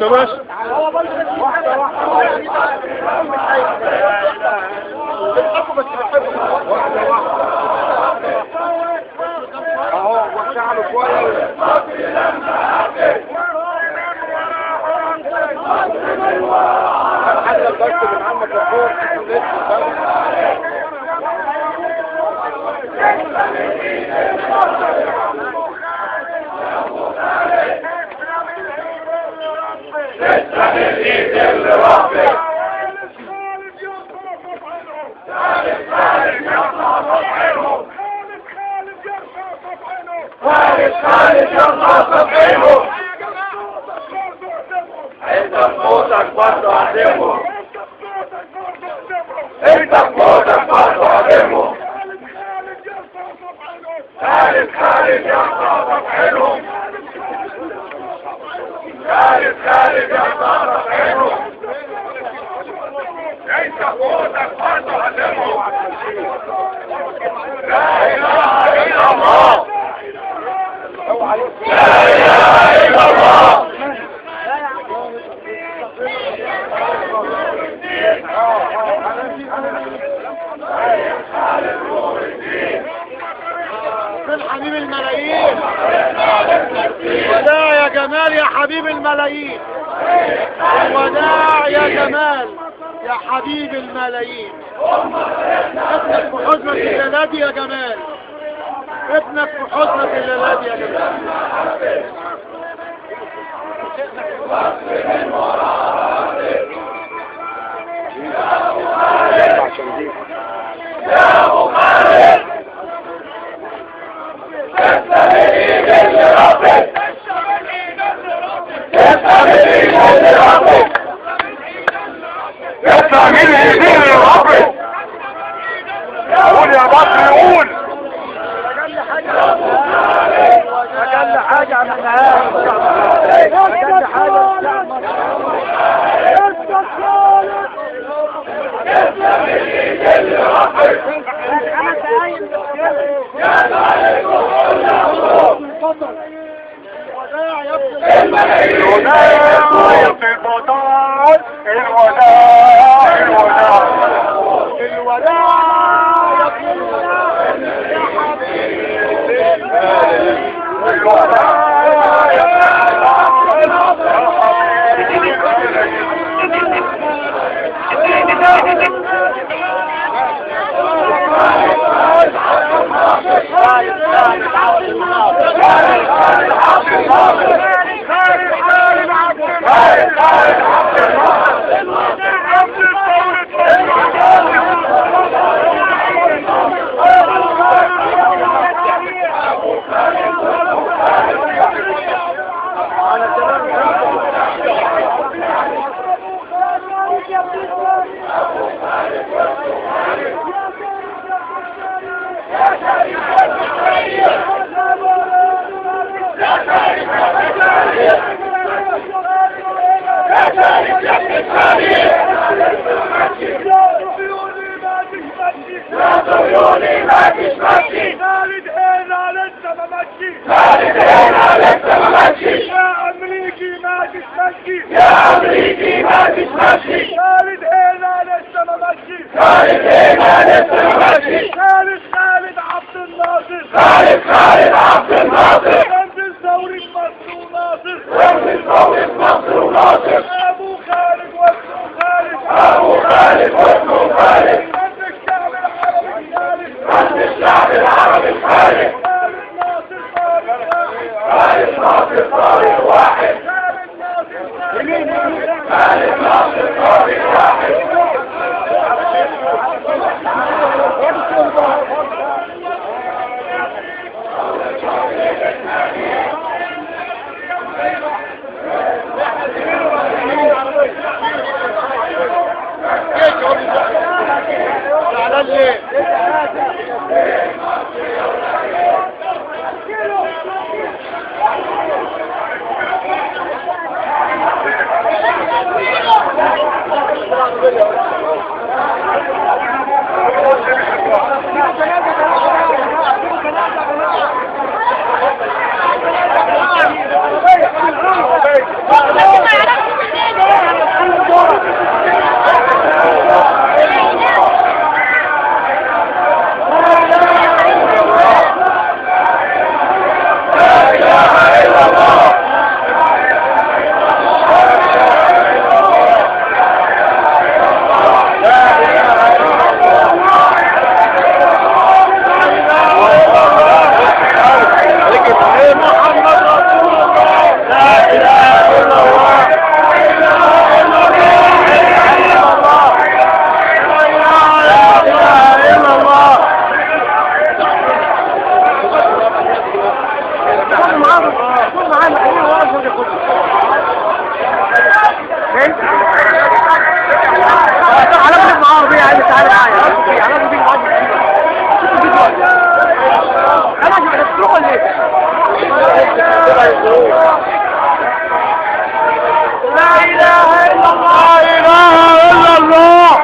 انت ماشي. اهو وسعله كويس. حتى البث من عمك الفوق خالد يرفع عينه. انت بموتك برضه عدمه. انت بموتك برضه عدمه. خالد يرفع عينه. خالد يرفع عينه. انت بموتك برضه عدمه. لا اله الا الله. لا اله الا الله. حبيب الملايين. وداع يا جمال يا حبيب الملايين. وداع يا جمال يا حبيب الملايين. ابنك في حضنك الليلة دي يا جمال. ابنك في حضنك الليلة دي يا جمال. يا ابو خالد افهم الايد اللي ربك. افهم الايد اللي ربك. افهم الايد اللي ربك. قول يا بطل قول. أقل حاجة عن احنا أقل حاجة. افهم الايد اللي ربك. يا مالك وقول يا ابو. الملايين الوداع في البطال. الوداع عيوني ما تشمشي. خالد هنا لسه ما مشي. خالد هنا لسه ما مشي. يا امريكي ما تشمشي. يا امريكي ما تشمشي. خالد هنا لسه ما مشي. خالد هنا لسه ما مشي. خالد عبد الناصر. خالد عبد الناصر. رمز الثوري مصر وناصر. رمز الثوري مصر وناصر. ابو خالد وابنه خالد. ابو خالد وابنه خالد. رمز الشعب العربي خالد. رمز الشعب العربي الخالد. خالد ناصر طارق واحد. خالد ناصر طارق واحد. انت على ابن العربية يعني تعالى معايا على ابن العربية انا مش بتروح ولا ايه لا اله الا الله لا اله الا الله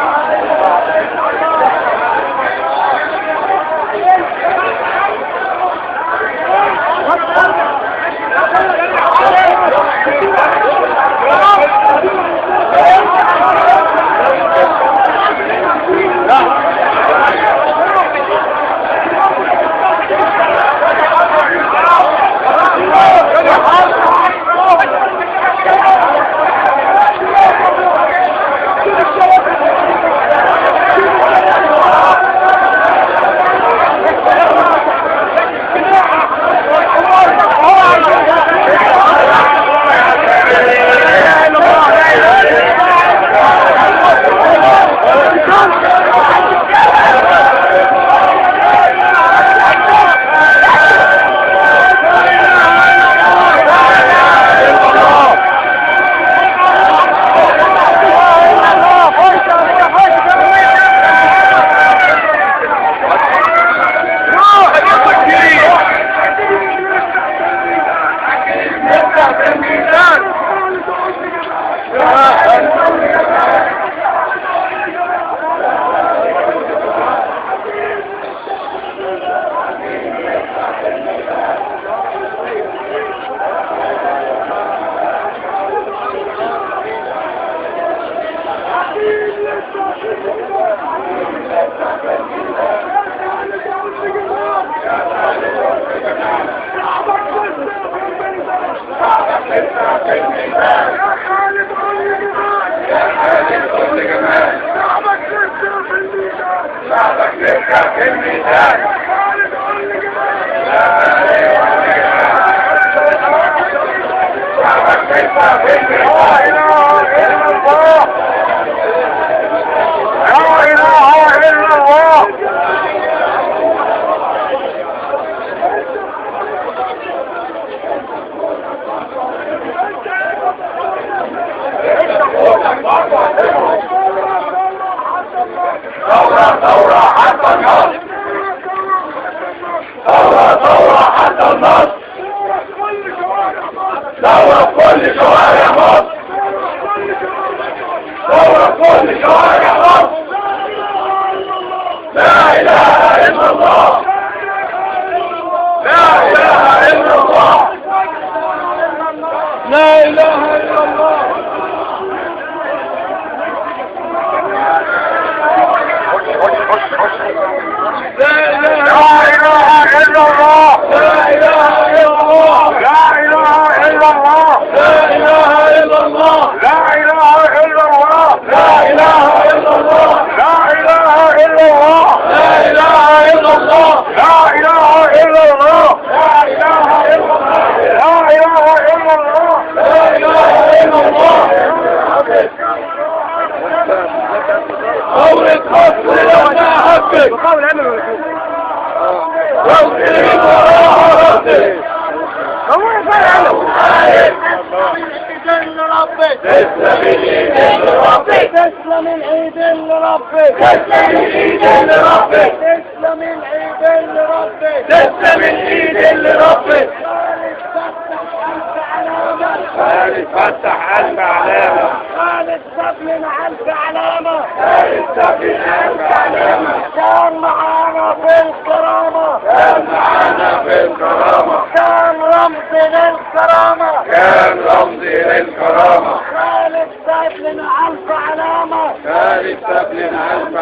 تسلم العيد لربي تسلم العيد لربي تسلم العيد لربي تسلم العيد لربي خالد فتح ألف علامة خالد سبلن ألف علامة خالد سبلن ألف علامة كان معانا في الكرامة كان معانا في الكرامة كان رمز للكرامة كان رمز للكرامة خالد سبلن ألف علامة خالد سبلن ألف